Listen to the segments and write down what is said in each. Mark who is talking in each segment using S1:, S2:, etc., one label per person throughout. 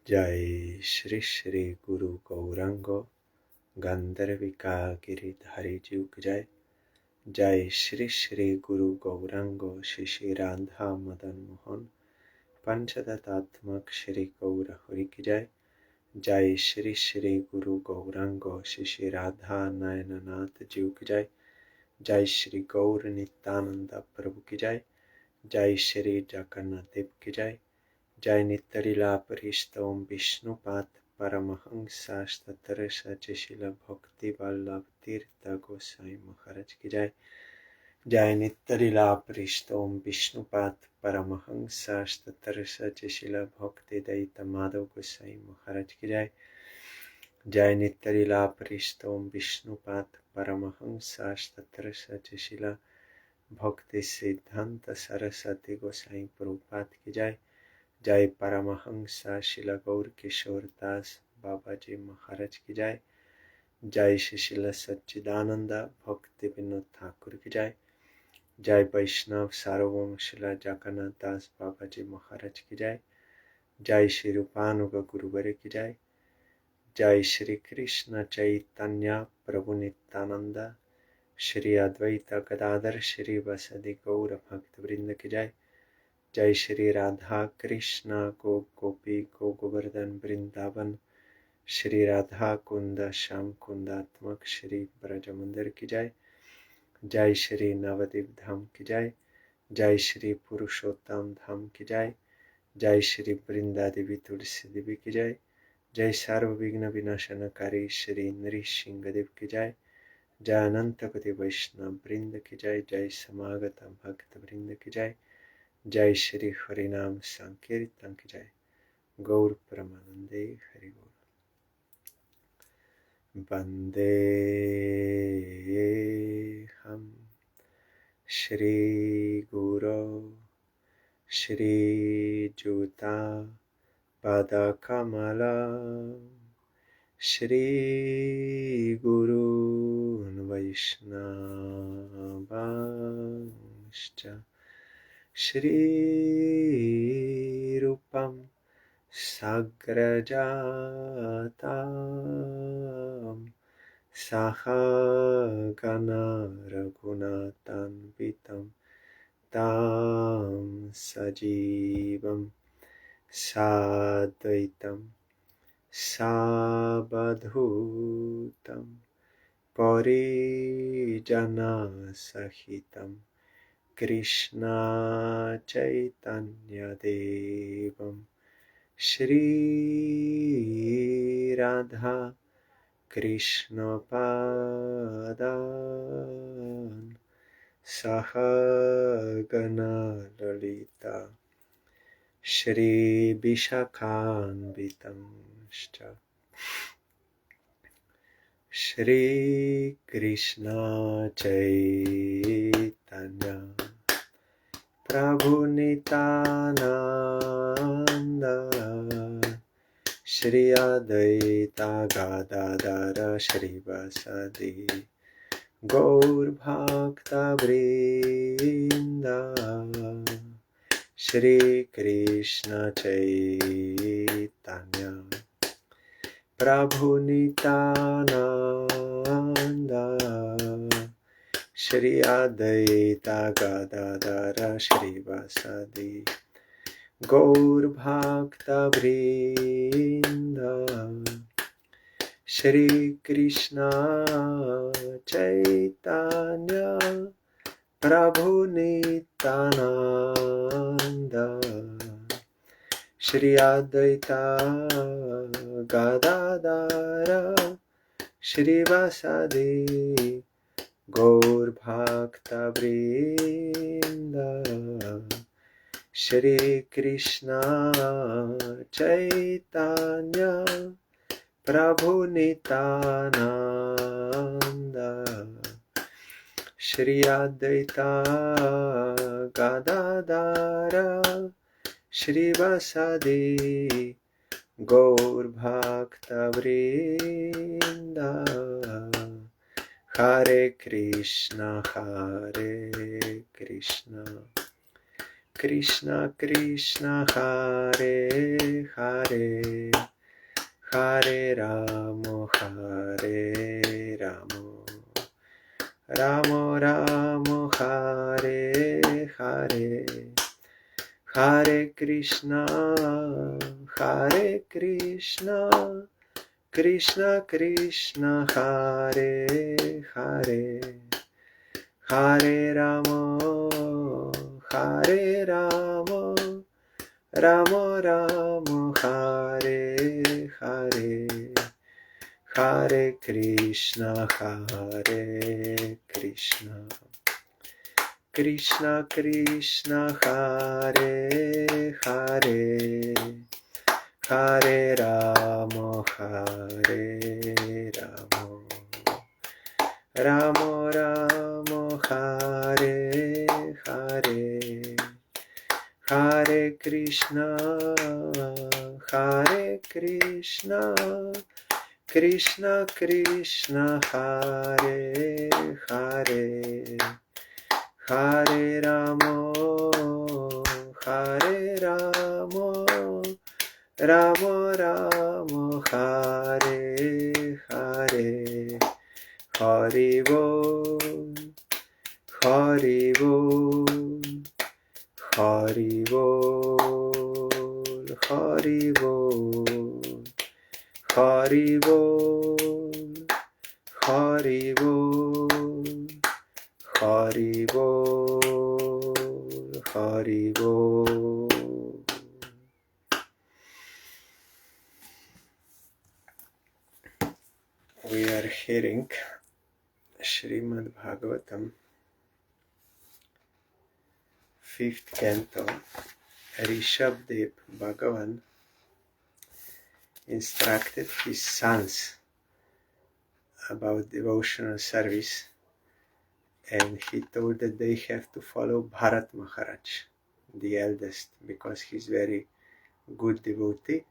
S1: जय श्री श्री गुरु गौरांग गंधर्विका गिरिधारी जी की जय। जय श्री श्री गुरु गौरांग श्री श्री राधा मदन मोहन पंचदत्तात्मक श्री गौर हरि की जय। जय श्री श्री गुरु गौरांग श्री श्री राधा नयननाथ जी की जय। जय श्री गौर नित्यानंद प्रभु की जय। जय श्री जगन्नाथ देव की जय। जय नित्यलीला परिस्तोम विष्णुपाद परमहंसास्तत्र सचिशिल भक्ति वल्लभ तीर्थ गोसाई महाराज की जय। जय नित्यलीला परिस्तोम विष्णुपाद परमहंसास्तत्र सचिशिल भक्ति दैत माधव गोसाई महाराज की जय। जय नित्यलीला परिस्तोम विष्णुपाद परमहंसास्तत्र सचिशिल भक्ति सिद्धांत सरस्वती गोसाई प्रभुपाद की जय। जय परमहंसा शिला गौर किशोर दास बाबा जी महाराज की जय। जय शिशिला सच्चिदानंद भक्ति विनोद ठाकुर की जय। जय वैष्णव सार्वभौम शिला जगन्नाथ दास बाबा जी महाराज की जय। जय श्री रूपानुग गुरुवर की जय। जय श्री कृष्ण चैतन्य प्रभु नित्यानंद श्री अद्वैत गदाधर श्री वसदि गौर भक्त वृंद की जय। जय श्री राधा कृष्ण गो गोपी गो गोवर्धन वृंदावन श्री राधा कुंद श्याम कुंदात्मक श्री ब्रज मंदिर की जय। जय श्री नवद्वीप धाम की जय। जय श्री पुरुषोत्तम धाम की जय। जय श्री वृंदा देवी तुलसी देवी की जय। जय सर्व विघ्न विनाशनकारी श्री नृसिंह देव की जय। जय अनंत कोटि वैष्णव वृंद की जय। जय समागत भक्त वृंद की जय। जय श्री हरिनाम संकीर्तन की जय। गौर परमानंदे हरि बोल। वंदे हम श्री गुरु श्री जुता पद कमला श्री गुरु वैष्णवांश्च श्री रूपम सग्रजातां सहगना रघुनाथान्वितं तां सजीवं साद्वैतं सावधूतं परिजनसहितं कृष्ण चैतन्य देवं श्री राधा कृष्ण पादान् सहगना ललिता श्री विशाखान्वितंश्च श्री कृष्ण चैतन्य प्रभु नित्यानंद श्री अद्वैत गदाधर श्रीवासदि गौर भक्त वृंद श्री कृष्ण चैतन्य प्रभु नित्यानंद श्री अद्वैत गदाधर श्रीवासदि गौर भक्त वृंद श्री कृष्ण चैतन्य प्रभु नित्यानंद श्री अद्वैत गदाधर श्रीवासदि गौर भक्त वृंद श्री कृष्ण चैतन्य प्रभु नित्यानंद श्री अद्वैत गदाधर श्रीवासदि गौर भक्त वृंद हरे Krishna Krishna Krishna Hare Hare Hare Ramo Hare Ramo Ramo Ramo Hare Hare Hare Krishna Krishna Krishna Hare Hare Hare Ramo Ramo Ramo Hare Hare Hare Krishna Krishna Krishna Hare Hare Hare Ramo Ramo Ramo Hare Hare Hare Krishna Krishna Krishna Hare Hare Hare Ramo Ramo Ramo Hare Hare Hari Bol Hari Bol Hari Bol Hari Bol Hari Bol Hari Bol Hari Bol Hari Bol. We are hearing SRIMAD BHAGAVATAM 5th canto. Rishabdev Bhagavan instructed his sons about devotional service, and he told that they have to follow Bharat Maharaj, the eldest, because he's very good devotee.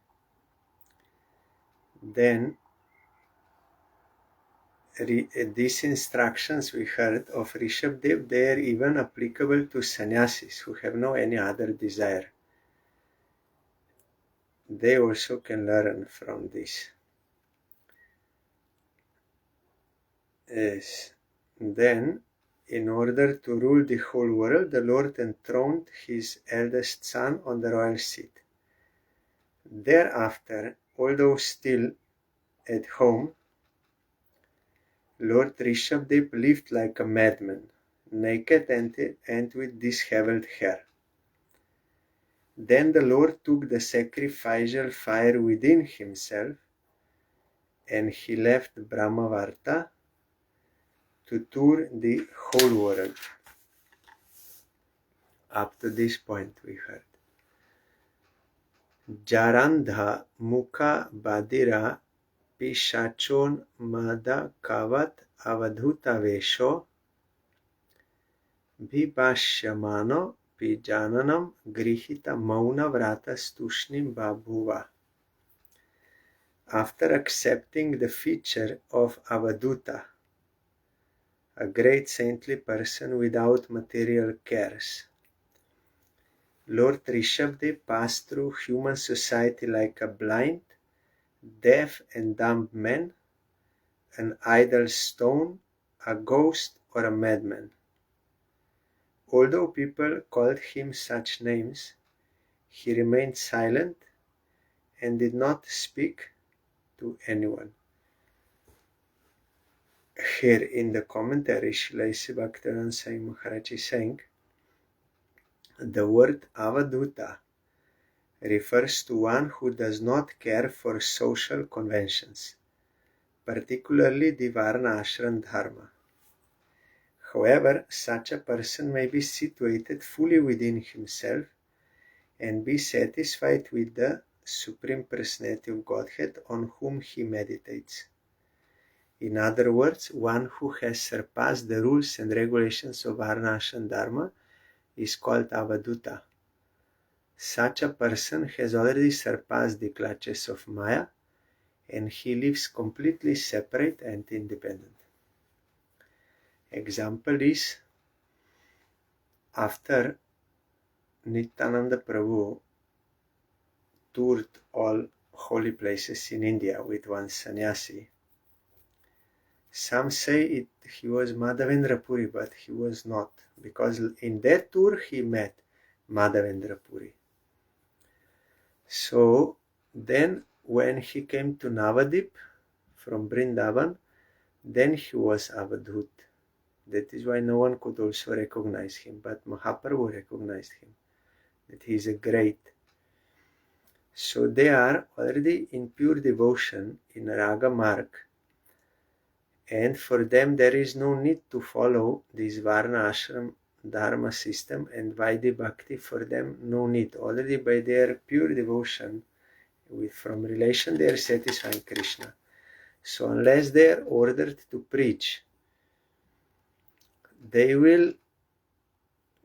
S1: Then these instructions we heard of Rishabdev, they are even applicable to sannyasis who have no any other desire. They also can learn from this. Yes. Then, in order to rule the whole world, the Lord enthroned his eldest son on the royal seat. Thereafter, although still at home, Lord Rishabdev lived like a madman, naked and with disheveled hair. Then the Lord took the sacrificial fire within himself, and he left Brahmavarta to tour the whole world. Up to this point we heard. Jarandha Mukha Badira Pishachon Mada Kavat Avadhuta Vesho Vibhashyamano Pijananam Grihita Mauna Vrata Stushnim Babhuva. After accepting the feature of Avadhuta, a great saintly person without material cares, Lord Rishabdev passed through human society like a blind, deaf and dumb man, an idle stone, a ghost or a madman. Although people called him such names, he remained silent and did not speak to anyone. Here in the commentary, Srila Bhaktivedanta Swami Maharaj is saying, the word Avadhuta refers to one who does not care for social conventions, particularly the Varna Ashram Dharma. However, such a person may be situated fully within himself and be satisfied with the Supreme Personality of Godhead on whom he meditates. In other words, one who has surpassed the rules and regulations of Varna Ashram Dharma is called Avadhuta. Such a person has already surpassed the clutches of Maya, and he lives completely separate and independent. Example is, after Nityananda Prabhu toured all holy places in India with one sannyasi. Some say he was Madhavendra Puri, but he was not, because in that tour he met Madhavendra Puri. So then when he came to Navadip from Vrindavan, then he was Avadhut. That is why no one could also recognize him, but Mahaprabhu recognized him, that he is a great. So they are already in pure devotion in Raga Marg, and for them there is no need to follow this Varna Ashram Dharma system, and Vaidhi Bhakti for them no need. Already by their pure devotion, from relation they are satisfying Krishna. So unless they are ordered to preach, they will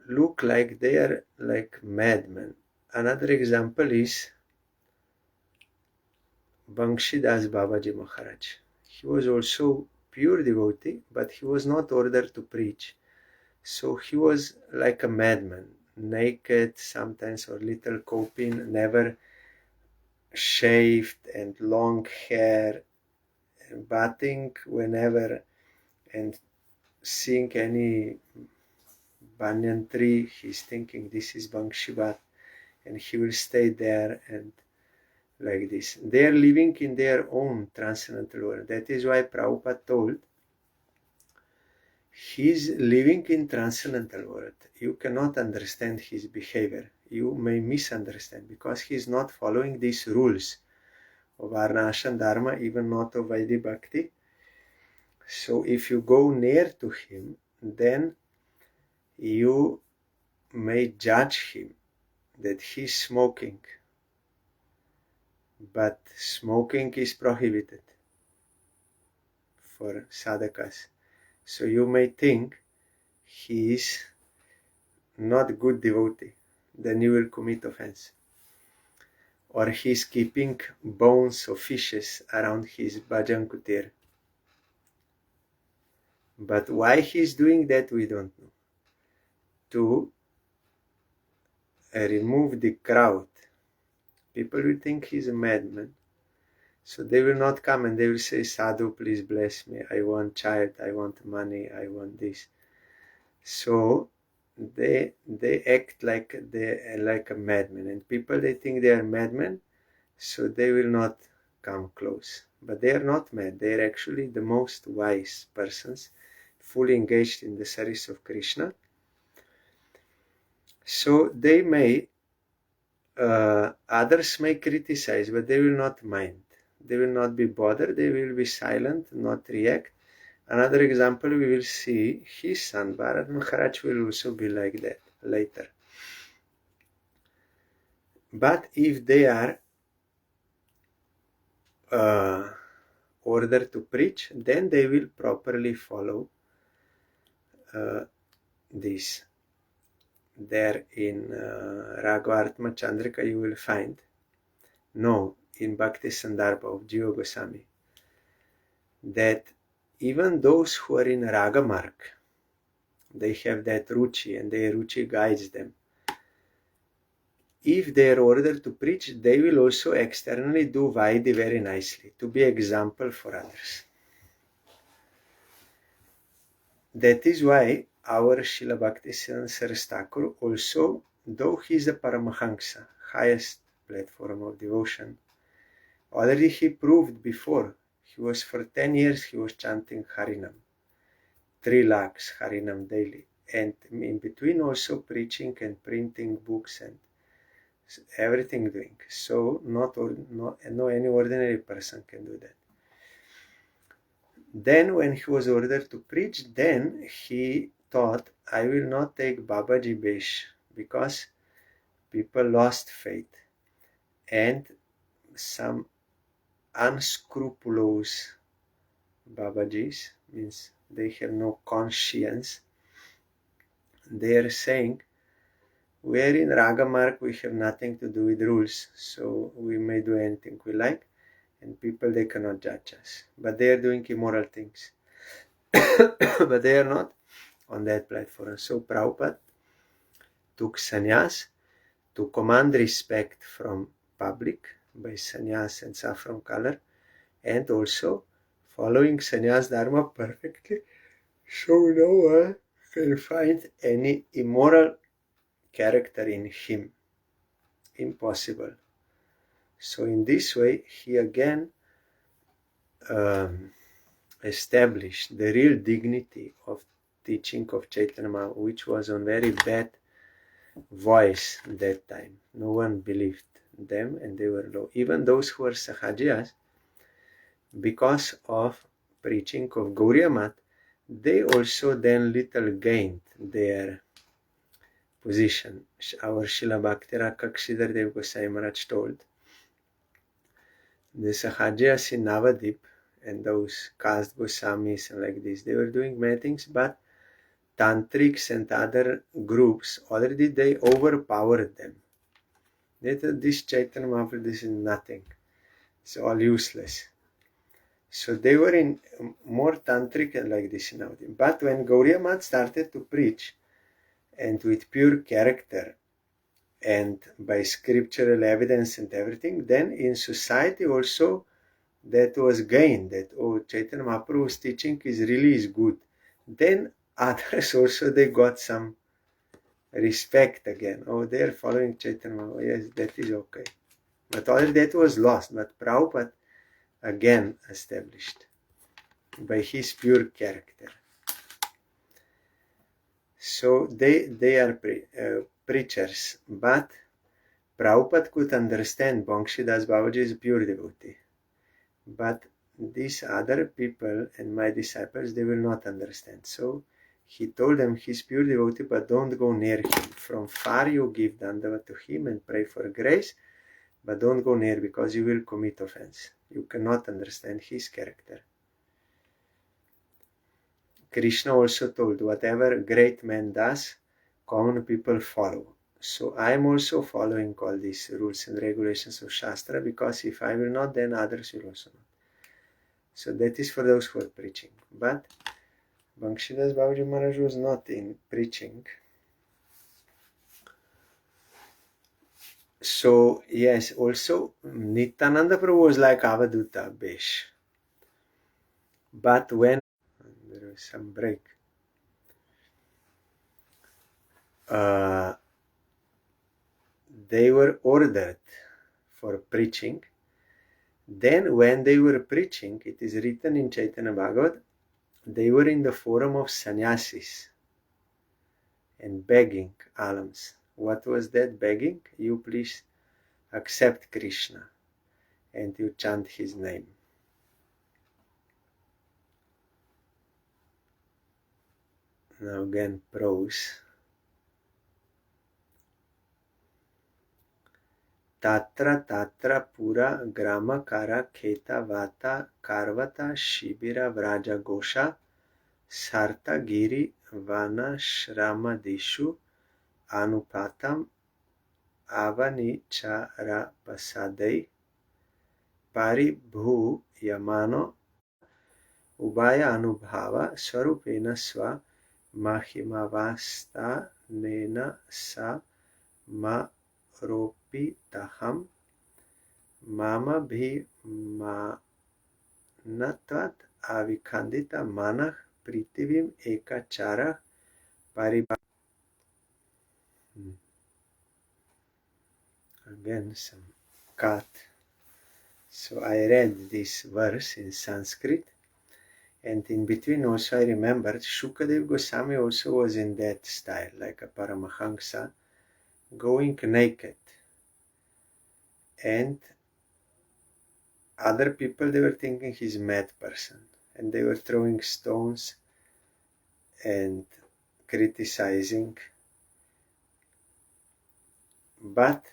S1: look like they are like madmen. Another example is Banshidas Babaji Maharaj. He was also pure devotee, but he was not ordered to preach. So he was like a madman, naked sometimes or little coping, never shaved and long hair, bathing whenever, and seeing any banyan tree, he's thinking this is Banshibat, and he will stay there and like this. They are living in their own transcendental world. That is why Prabhupada told, he's living in transcendental world. You cannot understand his behavior. You may misunderstand because he's not following these rules of Varna Ashram Dharma, even not of Vaidhi Bhakti. So if you go near to him, then you may judge him that he's smoking. But smoking is prohibited for sadhakas. So you may think he is not good devotee, then you will commit offense. Or he is keeping bones of fishes around his bhajan kutir. But why he is doing that, we don't know. To remove the crowd. People will think he's a madman. So they will not come and they will say, Sadhu, please bless me. I want child, I want money, I want this. So they act like a madman, and people, they think they are madmen, so they will not come close. But they are not mad. They are actually the most wise persons, fully engaged in the service of Krishna. So they may, others may criticize, but they will not mind. They will not be bothered. They will be silent, not react. Another example, we will see his son Bharat Maharaj will also be like that later. But if they are ordered to preach, then they will properly follow this. There in Raghavartma Chandrika you will find, no, in Bhakti Sandarbha of Jiva Goswami, that even those who are in Raga Marg, they have that ruchi, and their ruchi guides them. If they are ordered to preach, they will also externally do Vaidhi very nicely, to be example for others. That is why our Srila Bhaktisiddhanta Saraswati Thakur also, though he is a Paramahansa, highest platform of devotion, already he proved before. He was for 10 years, he was chanting Harinam, 3 lakhs Harinam daily, and in between also preaching and printing books and everything doing. So no any ordinary person can do that. Then when he was ordered to preach, then he thought, I will not take Babaji Besh, because people lost faith, and some unscrupulous Babajis, means they have no conscience, they are saying, we are in Raga Marg, we have nothing to do with rules, so we may do anything we like, and people, they cannot judge us. But they are doing immoral things. But they are not on that platform. So Prabhupada took sannyas, to command respect from public by sannyas and saffron color, and also following sannyas dharma perfectly, so no one can find any immoral character in him. Impossible. So in this way, he again established the real dignity of teaching of Chaitanya Mahaprabhu, which was on very bad voice that time. No one believed them and they were low. Even those who were Sahajiyas, because of preaching of Gauriya Mat, they also then little gained their position. Our Srila Bhakti Kakshidhar Dev Gosai Maharaj told, the Sahajiyas in Navadip and those caste Goswamis and like this, they were doing many things, but tantrics and other groups already they overpowered them. They thought this Chaitanya Mahaprabhu, this is nothing, it's all useless. So they were in more tantric and like this now. But when Gauriya Mat started to preach, and with pure character and by scriptural evidence and everything, then in society also that was gained, that oh, Chaitanya Mahaprabhu's teaching is good. Then others also they got some respect again. Oh, they're following Chaitanya Mahaprabhu. Yes, that is okay. But already that was lost. But Prabhupada again established by his pure character. So they are preachers, but Prabhupada could understand Bhangshidas Babaji is a pure devotee. But these other people and my disciples, they will not understand. So he told them he's pure devotee, but don't go near him. From far you give dandavat to him and pray for grace, but don't go near because you will commit offense. You cannot understand his character. Krishna also told, whatever great man does, common people follow. So I am also following all these rules and regulations of Shastra, because if I will not, then others will also not. So that is for those who are preaching. But Bhangshidas Babaji Maharaj was not in preaching. So yes, also Nityananda Prabhu was like Avaduta Besh. But when there was some break, they were ordered for preaching. Then when they were preaching, it is written in Chaitanya Bhagavat, they were in the forum of sannyasis and begging alms. What was that begging? You please accept Krishna and you chant his name. Now again prose. Tatra tatra pura grama kara kheta vata karvata shibira vraja gosha sarta giri vana shramadishu anupatam avanichara pasadai paribhu yamano ubaya anubhava swarupena swa mahimavasta nena sa ma ropitaham mama bhi manatvat avikandita manah pritivim ekachara paribha. Again some cut. So I read this verse in Sanskrit, and in between also I remembered Shukadev Goswami also was in that style, like a Paramahamsa, going naked. And other people, they were thinking he's a mad person, and they were throwing stones and criticizing. But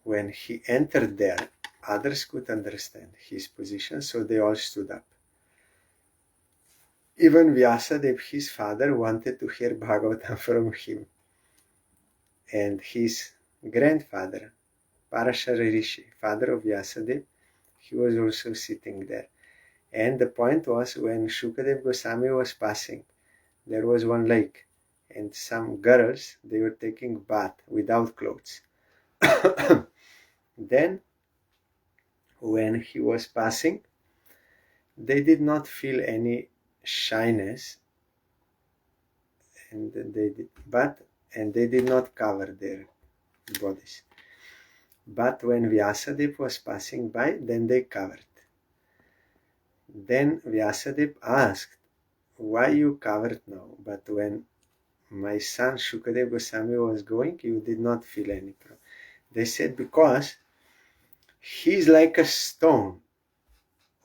S1: when he entered there, others could understand his position, so they all stood up. Even Vyasadev, his father, wanted to hear Bhagavatam from him. And his grandfather, Parashara Rishi, father of Vyasadev, he was also sitting there. And the point was, when Shukadev Goswami was passing, there was one lake, and some girls, they were taking bath without clothes. Then, when he was passing, they did not feel any shyness, and they did not cover their bodies. But when Vyasadeva was passing by, then they covered. Then Vyasadeva asked, "Why you covered now? But when my son Shukadeva Goswami was going, you did not feel any problem." They said, "Because he's like a stone,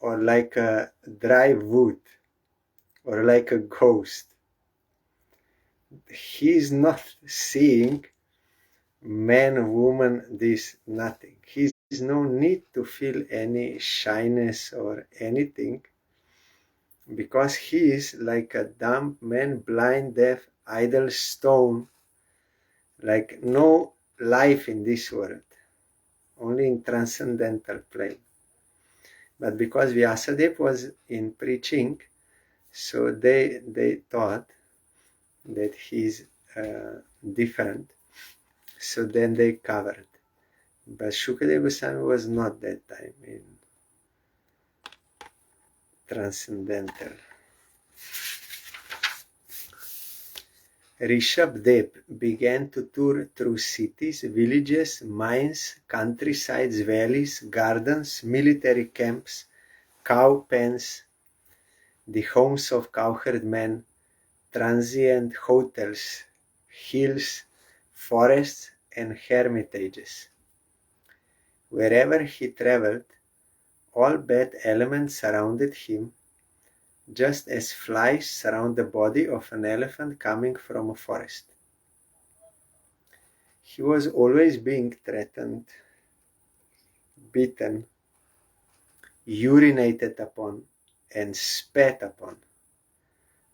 S1: or like a dry wood, or like a ghost. He's not seeing man, woman, this, nothing. He's no need to feel any shyness or anything, because he is like a dumb man, blind, deaf, idle stone, like no life in this world, only in transcendental plane." But because Vyasadeva was in preaching, so they thought that he's different, so then they covered. But Shukadeva Goswami was not that time in transcendental. Rishabdev began to tour through cities, villages, mines, countrysides, valleys, gardens, military camps, cow pens, the homes of cowherd men, transient hotels, hills, forests, and hermitages. Wherever he traveled, all bad elements surrounded him, just as flies surround the body of an elephant coming from a forest. He was always being threatened, beaten, urinated upon, and spat upon.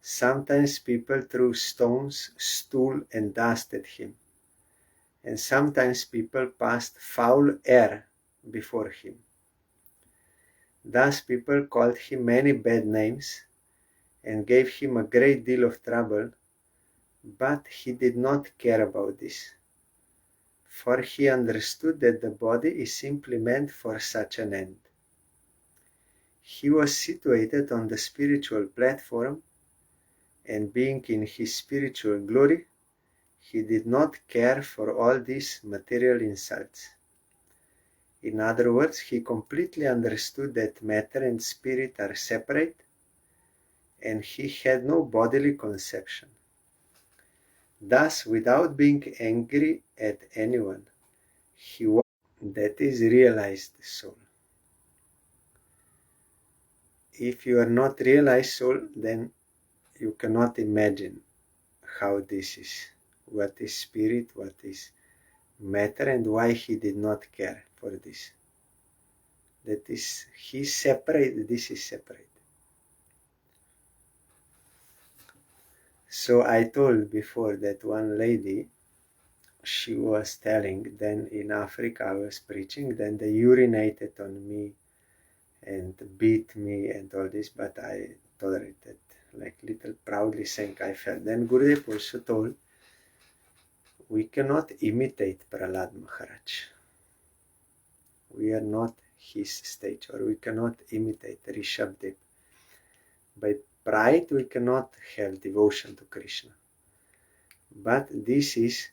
S1: Sometimes people threw stones, stool, and dust at him, and sometimes people passed foul air before him. Thus people called him many bad names and gave him a great deal of trouble, but he did not care about this, for he understood that the body is simply meant for such an end. He was situated on the spiritual platform, and being in his spiritual glory, he did not care for all these material insults. In other words, he completely understood that matter and spirit are separate, and he had no bodily conception. Thus, without being angry at anyone, he was, that is, realized soul. If you are not realized soul, then you cannot imagine how this is, what is spirit, what is matter, and why he did not care for this. That is, he separate, this is separate. So I told before that one lady, she was telling, then in Africa I was preaching, then they urinated on me and beat me and all this, but I tolerated, like little proudly saying I felt. Then Gurudev also told, we cannot imitate Prahlad Maharaj. We are not his stage, or we cannot imitate Rishabdev. By pride we cannot have devotion to Krishna. But this is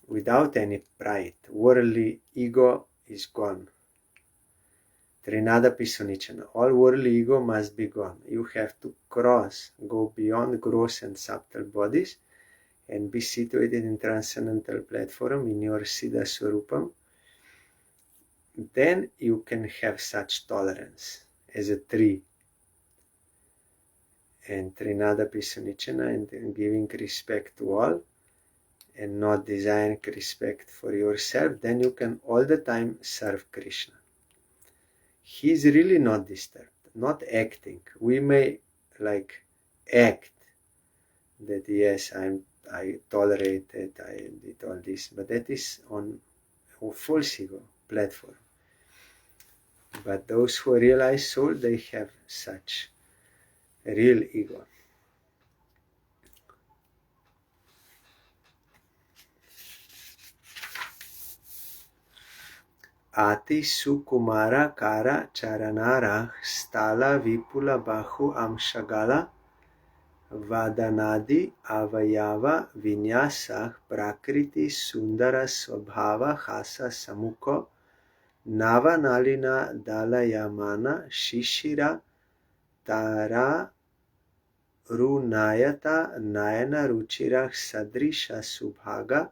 S1: without any pride. Worldly ego is gone. Trinada Pisunichana. All worldly ego must be gone. You have to go beyond gross and subtle bodies, and be situated in transcendental platform in your Siddha Swarupam. Then you can have such tolerance as a tree. And Trinada Pisunichana, and giving respect to all, and not desiring respect for yourself, then you can all the time serve Krishna. He is really not disturbed, not acting. We may like act that yes, I tolerated, I did all this, but that is on a false ego platform. But those who realize soul, they have such real ego. Ati Sukumara Kara Charanara Stala Vipula Bahu Amshagala Vadanadi Avayava Vinyasa Prakriti Sundara Swabhava Hasa Samuko Nava Nalina Dalayamana Shishira Tara Runayata Nayana Ruchira Sadrisha Subhaga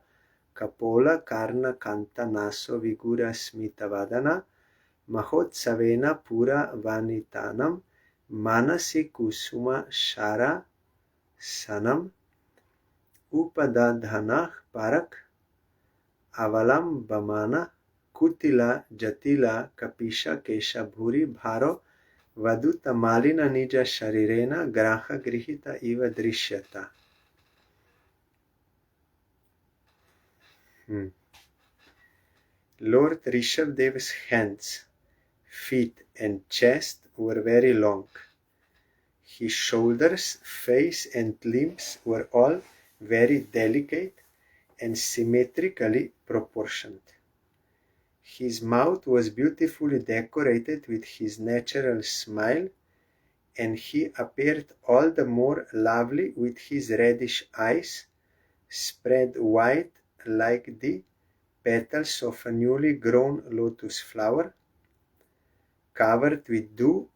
S1: Kapola Karna Kanta Naso Vigura Smitavadana Mahotsavena Pura Vanitanam Manasi Kusuma Shara Sanam Upadadhanah Parak Avalam Bamana Kutila Jatila Kapisha Kesha Bhuri Bharo Vaduta Malina Nija Sharirena Graha Grihita Iva Drishyata. Lord Rishabdev's hands, feet and chest were very long. His shoulders, face and limbs were all very delicate and symmetrically proportioned. His mouth was beautifully decorated with his natural smile, and he appeared all the more lovely with his reddish eyes, spread wide like the petals of a newly grown lotus flower, covered with dew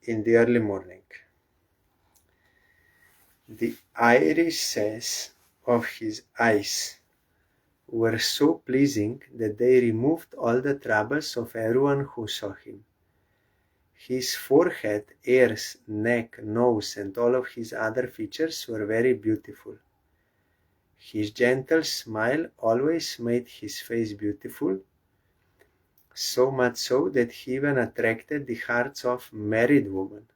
S1: in the early morning. The irises of his eyes were so pleasing that they removed all the troubles of everyone who saw him. His forehead, ears, neck, nose, and all of his other features were very beautiful. His gentle smile always made his face beautiful, so much so that he even attracted the hearts of married women.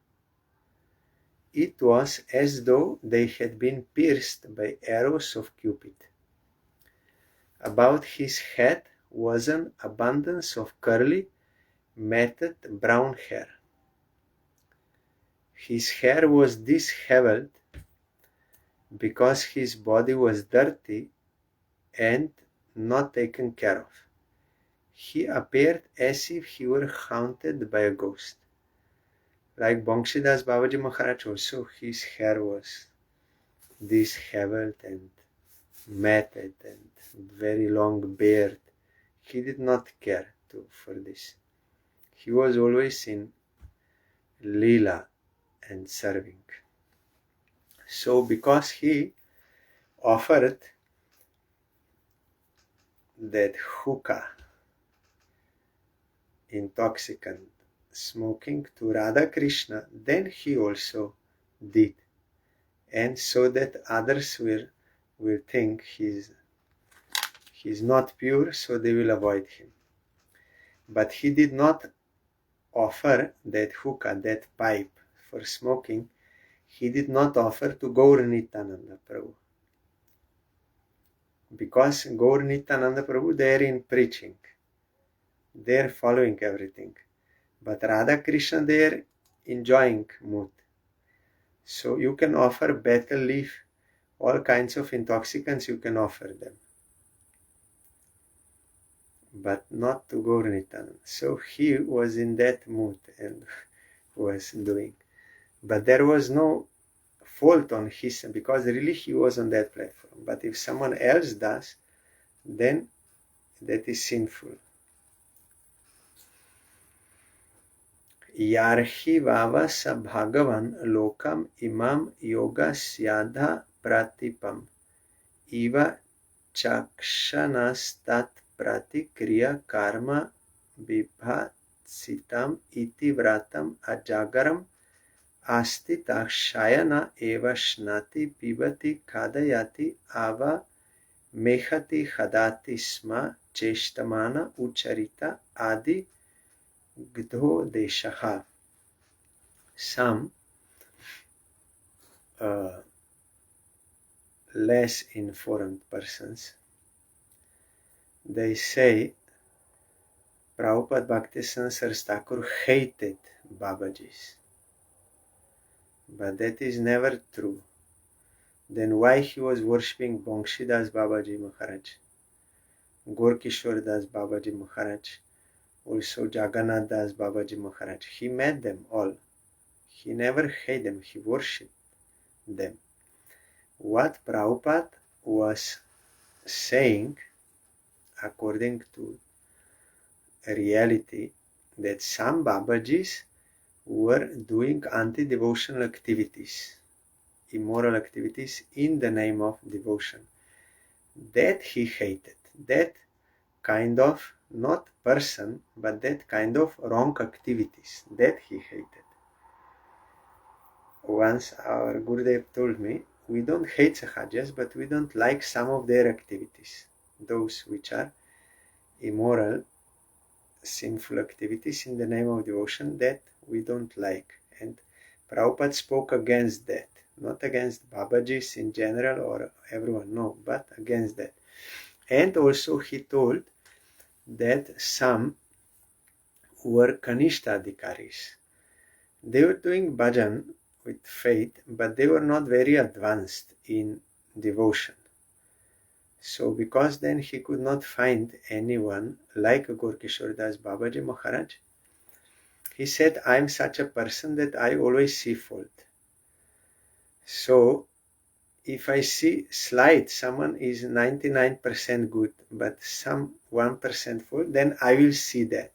S1: It was as though they had been pierced by arrows of Cupid. About his head was an abundance of curly, matted brown hair. His hair was disheveled because his body was dirty and not taken care of. He appeared as if he were haunted by a ghost. Like Bongshidhas Babaji Maharaj also, his hair was disheveled and matted and very long beard. He did not care for this. He was always in Leela and serving. So because he offered that hookah, intoxicant, smoking to Radha Krishna, then he also did. And so that others will think he's not pure, so they will avoid him. But he did not offer that hookah, that pipe for smoking. He did not offer to Gaur Nityananda Prabhu. Because Gaur Nityananda Prabhu, they are in preaching. They are following everything. But Radha Krishna, they are enjoying mood. So you can offer betel leaf, all kinds of intoxicants you can offer them. But not to Gaur Nityananda. So he was in that mood and was doing. But there was no fault on his, because really he was on that platform. But if someone else does, then that is sinful. Yarhi vavasa bhagavan lokam imam yoga syadha pratipam iva chakshanastat pratikriya karma vibhatsitam iti vratam ajagaram asti takshayana eva shnati pibati kadayati ava mehati hadati sma cheshtamana ucharita adi Gdho Deshaha. Some less informed persons, they say Prabhupada Bhaktisiddhanta Saraswati Thakur hated Babajis. But that is never true. Then why he was worshipping Bongshidhas Babaji Maharaj, Gorkishore Das Babaji Maharaj, Also Jagannath Das Babaji Maharaj. He met them all. He never hated them, he worshipped them. What Prabhupada was saying, according to reality, that some Babajis were doing anti-devotional activities, immoral activities in the name of devotion. That he hated. That kind of, not person, but that kind of wrong activities. That he hated. Once our Gurudev told me, we don't hate Sahajas, but we don't like some of their activities. Those which are immoral, sinful activities in the name of devotion, that we don't like. And Prabhupada spoke against that. Not against Babajis in general or everyone, no, but against that. And also he told that some were Kanishta Adhikaris. They were doing bhajan with faith, but they were not very advanced in devotion. So because then he could not find anyone like Gorkishore Das Babaji Maharaj, he said, I am such a person that I always see fault. So if I see slight, someone is 99% good, but some 1% fault, then I will see that.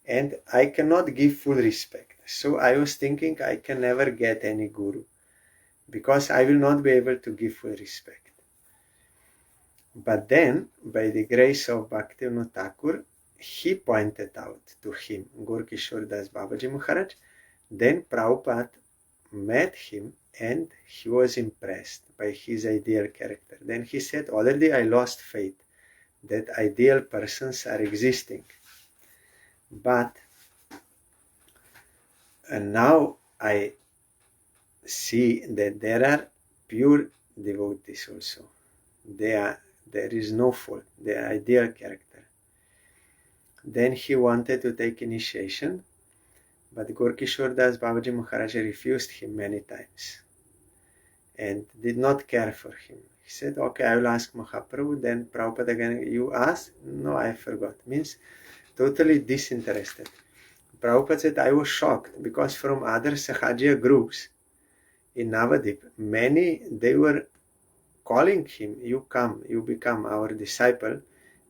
S1: And I cannot give full respect. So I was thinking I can never get any guru, because I will not be able to give full respect. But then, by the grace of Bhaktivinoda Thakur, he pointed out to him, Gorkishore Das Babaji Maharaj. Then Prabhupada met him and he was impressed by his ideal character. Then he said, already I lost faith that ideal persons are existing. But now I see that there are pure devotees also. There is no fault. They are ideal character. Then he wanted to take initiation, but Gorkishore Das Babaji Maharaj refused him many times and did not care for him. He said, okay, I will ask Mahaprabhu. Then Prabhupada again, you asked? No, I forgot. Means totally disinterested. Prabhupada said, I was shocked because from other Sahaja groups in Navadip, many, they were calling him, you come, you become our disciple,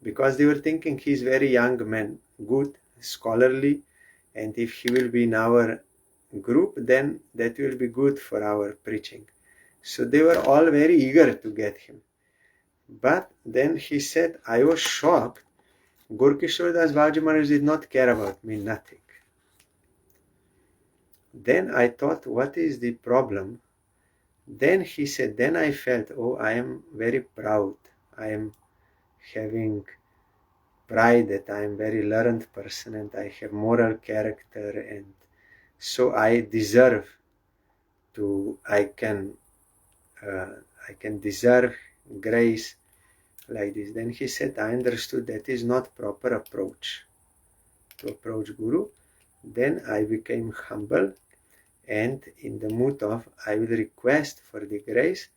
S1: because they were thinking he is very young man, good, scholarly, and if he will be in our group, then that will be good for our preaching. So they were all very eager to get him. But then he said, I was shocked. Gorkishore Das Babaji Maharaj did not care about me, nothing. Then I thought, what is the problem? Then he said, then I felt, oh, I am very proud. I am having pride that I am a very learned person and I have moral character, and so I deserve to, I can deserve grace like this. Then he said, I understood that is not proper approach to approach Guru. Then I became humble and in the mood of I will request for the grace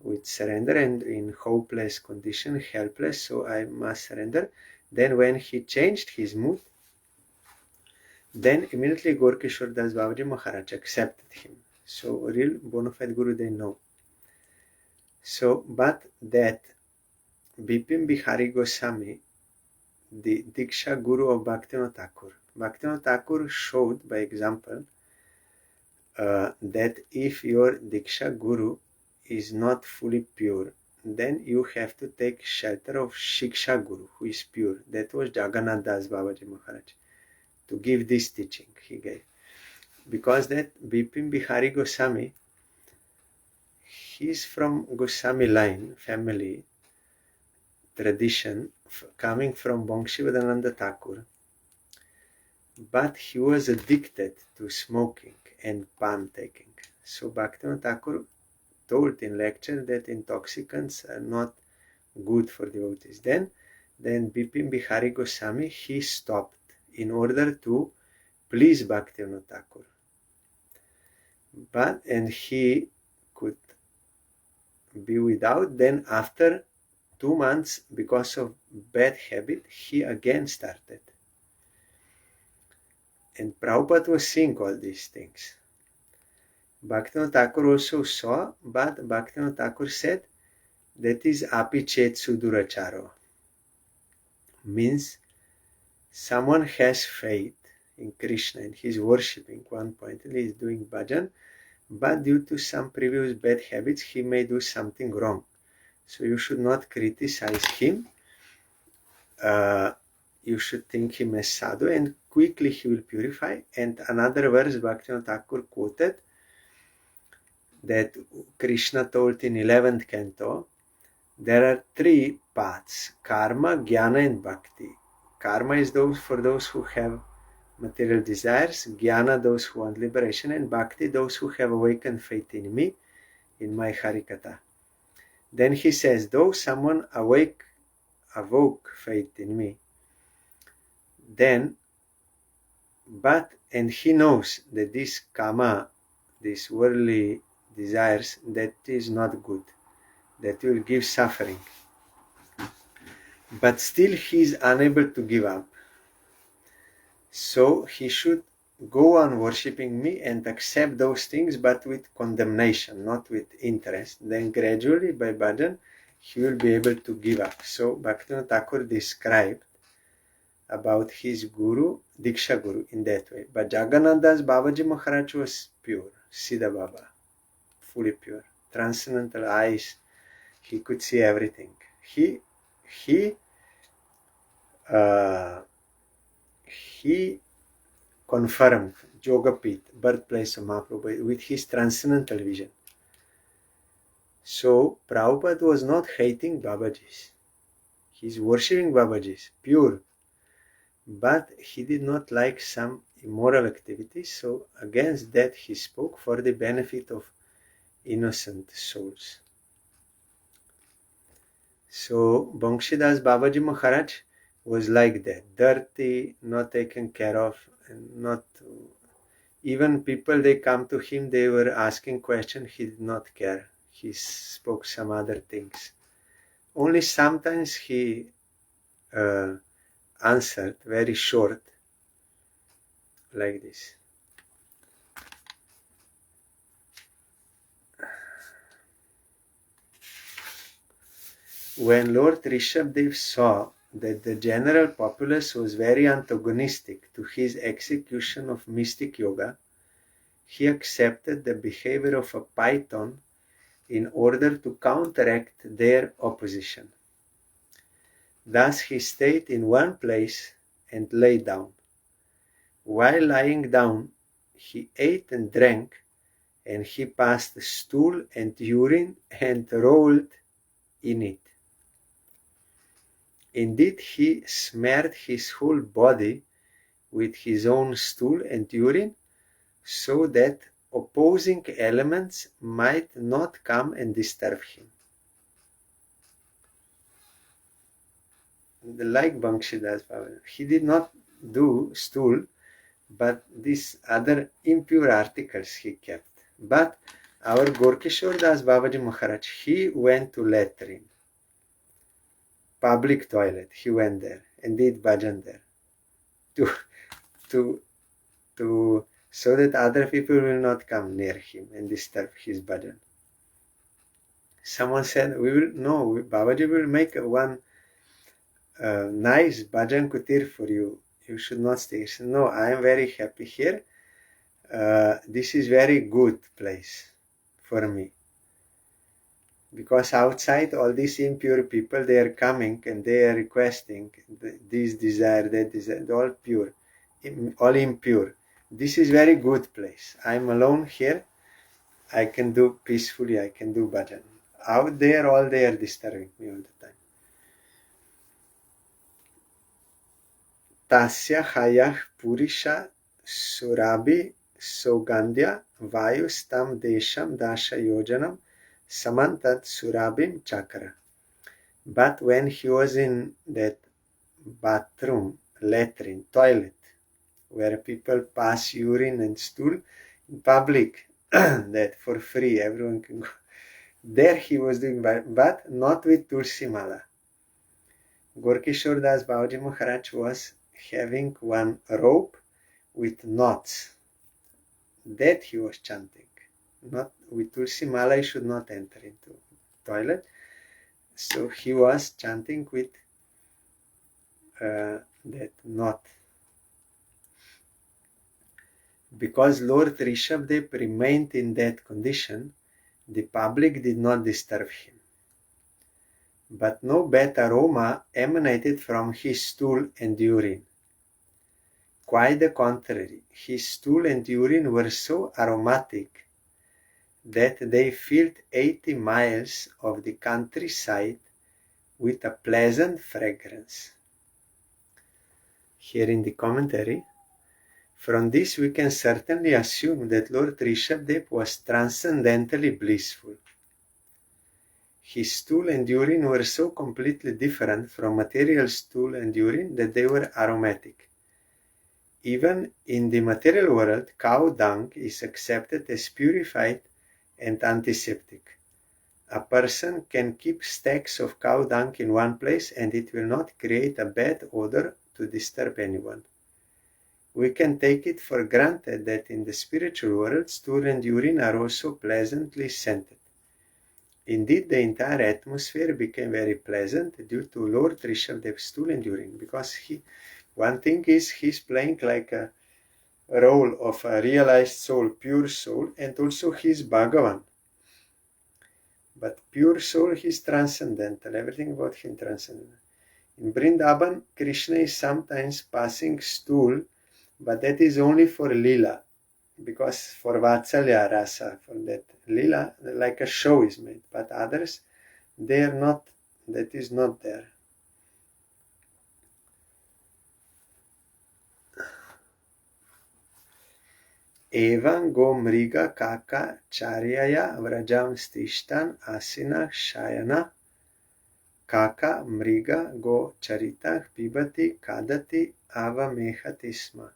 S1: with surrender, and in hopeless condition, helpless, so I must surrender. Then when he changed his mood, then immediately Gorkishore Das Babaji Maharaj accepted him. So real bona fide Guru they know. So, but that Bipin Bihari Goswami, the Diksha Guru of Bhaktivinoda Thakur, Bhaktivinoda Thakur showed by example that if your Diksha Guru is not fully pure, then you have to take shelter of Shiksha Guru, who is pure. That was Jagannath Das Babaji Maharaj. To give this teaching, he gave. Because that Bipin Bihari Goswami, he is from Goswami line, family, tradition, coming from Bhangshivadananda Thakur. But he was addicted to smoking and palm taking. So Bhaktivinoda Thakur told in lecture that intoxicants are not good for devotees. Then Bipin Bihari Goswami, he stopped in order to please Bhaktivinoda Thakur. And he could be without. Then after 2 months, because of bad habit, he again started. And Prabhupada was seeing all these things. Bhaktivinoda Thakur also saw, but Bhaktivinoda Thakur said, that is api chet suduracharo. Means someone has faith in Krishna and he is worshipping. One point he is doing bhajan, but due to some previous bad habits he may do something wrong. So you should not criticize him. You should think him as sadhu and quickly he will purify. And another verse Bhaktivinoda Thakur quoted that Krishna told in 11th canto, there are three paths: karma, jnana and bhakti. Karma is for those who have material desires, jnana those who want liberation, and bhakti those who have awakened faith in me, in my Harikatha. Then he says, though someone awoke faith in me, then, and he knows that this kama, these worldly desires, that is not good, that will give suffering. But still he is unable to give up. So he should go on worshipping me and accept those things, but with condemnation, not with interest. Then gradually, by bhajan, he will be able to give up. So Bhaktivinoda Thakur described about his guru, Diksha Guru, in that way. But Jagannath Das Babaji Maharaj was pure, Siddha Baba, fully pure, transcendental eyes. He could see everything. He confirmed Jogapit, birthplace of Mahaprabhu, with his transcendental vision. So Prabhupada was not hating Babajis. He's worshipping Babajis, pure. But he did not like some immoral activities, so against that he spoke for the benefit of innocent souls. So Banshidas Babaji Maharaj was like that, dirty, not taken care of, and not even people, they come to him, they were asking questions, he did not care. He spoke some other things. Only sometimes he answered very short, like this. When Lord Rishabdev saw that the general populace was very antagonistic to his execution of mystic yoga, he accepted the behavior of a python in order to counteract their opposition. Thus he stayed in one place and lay down. While lying down, he ate and drank, and he passed stool and urine and rolled in it. Indeed, he smeared his whole body with his own stool and urine, so that opposing elements might not come and disturb him. Like Banshidas Baba, he did not do stool, but these other impure articles he kept. But our Gorkishore Das Babaji Maharaj, he went to latrine, public toilet, he went there and did bhajan there, so that other people will not come near him and disturb his bhajan. Someone said, Babaji will make one nice bhajan kutir for you. You should not stay. He said, no, I am very happy here. This is very good place for me. Because outside, all these impure people, they are coming and they are requesting this desire, that desire, all pure, all impure. This is very good place. I am alone here. I can do peacefully, I can do bhajan. Out there, all they are disturbing me all the time. Tasya hayah purisha surabi sogandhya vayus tam desham dasha yojanam samantat surabim chakra. But when he was in that bathroom, latrine, toilet, where people pass urine and stool in public, that for free, everyone can go. There he was doing, but not with Tulsi Mala. Gorkishore Das Babaji Maharaj was having one rope with knots. That he was chanting. Not with Tulsi Mala, he should not enter into toilet. So he was chanting with that knot. Because Lord Rishabdev remained in that condition, the public did not disturb him. But no bad aroma emanated from his stool and urine. Quite the contrary, his stool and urine were so aromatic that they filled 80 miles of the countryside with a pleasant fragrance. Here in the commentary, from this we can certainly assume that Lord Rishabdev was transcendentally blissful. His stool and urine were so completely different from material stool and urine that they were aromatic. Even in the material world, cow dung is accepted as purified and antiseptic. A person can keep stacks of cow dung in one place and it will not create a bad odor to disturb anyone. We can take it for granted that in the spiritual world, stool and urine are also pleasantly scented. Indeed, the entire atmosphere became very pleasant due to Lord Rishabdev's stool and urine, because one thing is he's playing like a role of a realized soul, pure soul, and also he's Bhagavan. But pure soul, he's transcendental, everything about him transcendental. In Vrindavan, Krishna is sometimes passing stool, but that is only for Lila, because for Vatsalya Rasa, for that Lila, like a show is made, but others, they are not, that is not there. Evan go mriga kaka charyaya vrajam stishtan asina shayana kaka mriga go charita pibati kadati avamehatisma.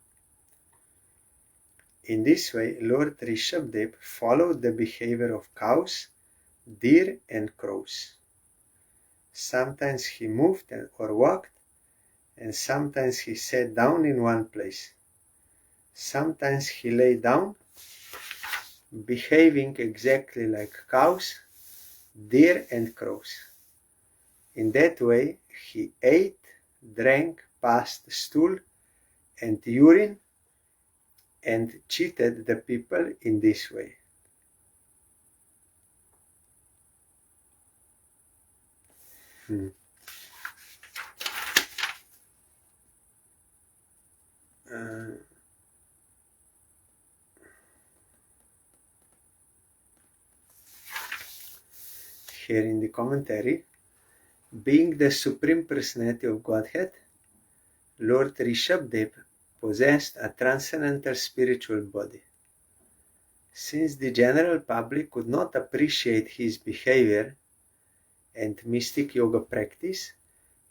S1: In this way, Lord Rishabdev followed the behavior of cows, deer and crows. Sometimes he moved or walked, and sometimes he sat down in one place. Sometimes he lay down, behaving exactly like cows, deer and crows. In that way, he ate, drank, passed stool and urine, and cheated the people in this way. Here in the commentary, being the Supreme Personality of Godhead, Lord Rishabdev possessed a transcendental spiritual body. Since the general public could not appreciate his behavior and mystic yoga practice,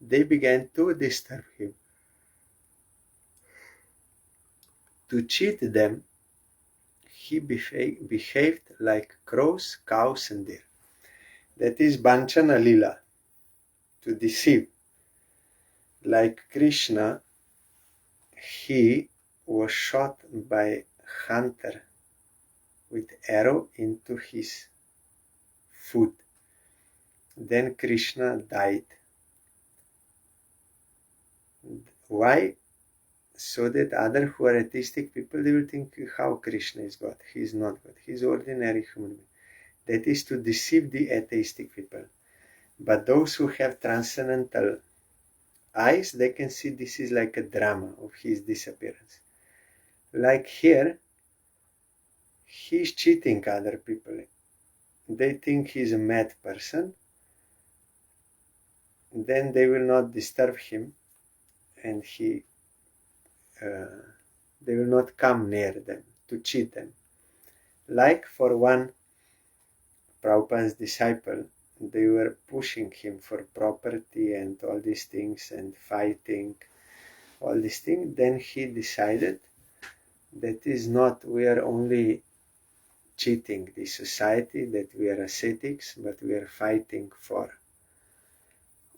S1: they began to disturb him. To cheat them, he behaved like crows, cows and deer. That is Banchana Lila, to deceive. Like Krishna, he was shot by a hunter with arrow into his foot. Then Krishna died. Why? So that other who are atheistic people, they will think how Krishna is God. He is not God. He is ordinary human being. That is to deceive the atheistic people. But those who have transcendental eyes, they can see this is like a drama of his disappearance. Like here, he's cheating other people. They think he's a mad person. Then they will not disturb him, and they will not come near them to cheat them. Like for one Prabhupada's disciple, they were pushing him for property and all these things and fighting, all these things. Then he decided that is not, we are only cheating the society, that we are ascetics, but we are fighting for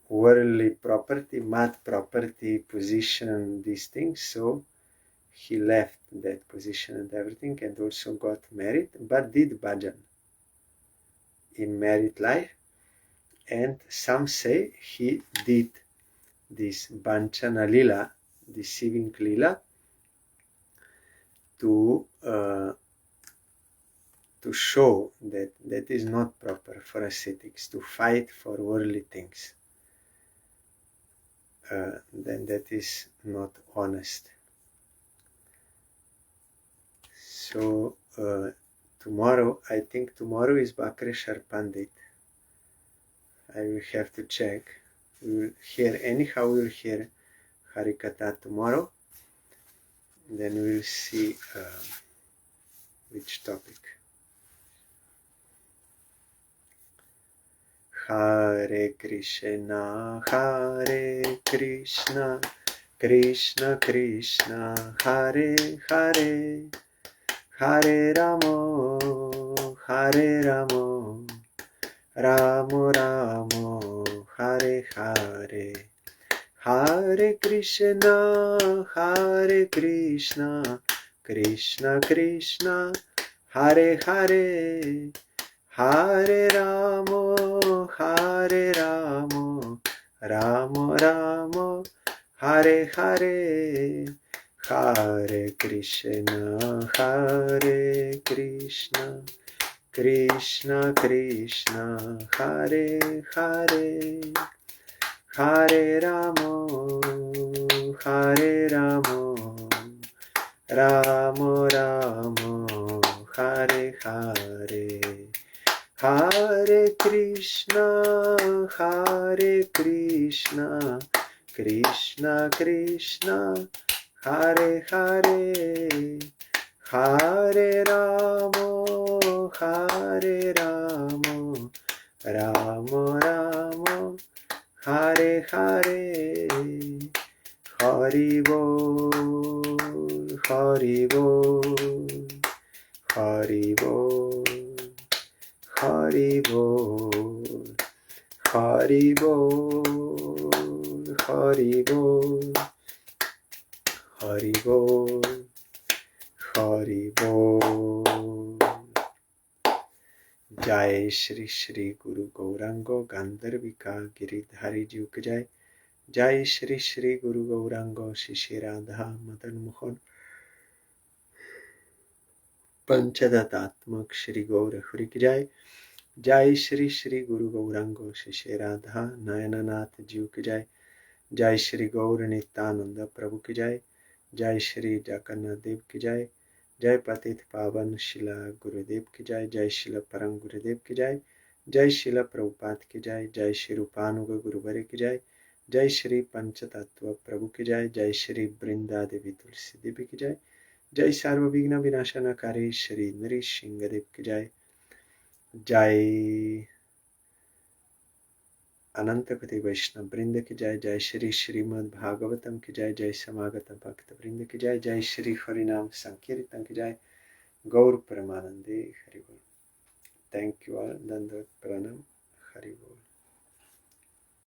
S1: worldly property, mad property, position, these things. So he left that position and everything, and also got married, but did bhajan in married life. And some say he did this Banchana Lila, deceiving Lila, to show that that is not proper for ascetics, to fight for worldly things. Then that is not honest. So tomorrow, I think tomorrow is Bakreshwar Pandit. I will have to check. We will hear, anyhow we will hear Harikatha tomorrow. Then we will see which topic. Hare Krishna, Krishna Krishna, Hare Hare, Hare Ramo, Ramo Ramo, Hare Hare. Hare Krishna, Krishna Krishna, Hare Hare, Hare Ramo, Ramo Ramo, Hare Hare. Hare Krishna, Krishna Krishna Krishna, Hare Hare, Hare Ramo, Ramo Ramo, Hare Hare. Hare Krishna, Krishna Krishna, Hare Hare, Hare Ramo, Ramo Ramo, Hare Hare. Hari Bol, Hari Bol, Hari Bol, Hari Bol, Hari Bol, Hari Bol, Hari Bol, Hari Bol. Jai Shri Shri Guru Gaurango Gandharvika Giridhari Ji ki Jai. Jai Shri Shri Guru Gaurango Shri Radha Madan Mohan Panchadatatmak Shri Gaura Hari ki Jai. Jai Shri Shri Guru Gaurango Shri Radha Nayananath Ji ki Jai. Jai Shri Gaur Nityananda Prabhu ki Jai. Jai Shri Jagannath Dev ki Jai. Jai Patit Pavan Shila Gurudev ki Jai. Jai Shila Parang Gurudev ki Jai. Jai Shila Prabhupada ki Jai. Jai Shri Rupanuga Guruvare ki Jai. Jai Shri Panchatattva Prabhu ki Jai. Jai Shri Brinda Devi Tulsi Devi ki Jai. Jai Sarva Vigna Vinashana Kari Shri Nrishingadev ki Jai. Jai Anantakoti Vaishnav Brinda ki Jai. Jai Shri SRIMAD BHAGAVATAM ki Jai. Jai Samagata Bhakta Brinda ki Jai. Jai Shri Harinam Sankirtan ki Jai. Gaur Pramanande Hari Bol. Thank you all. Dandavat Pranam. Hari Bol.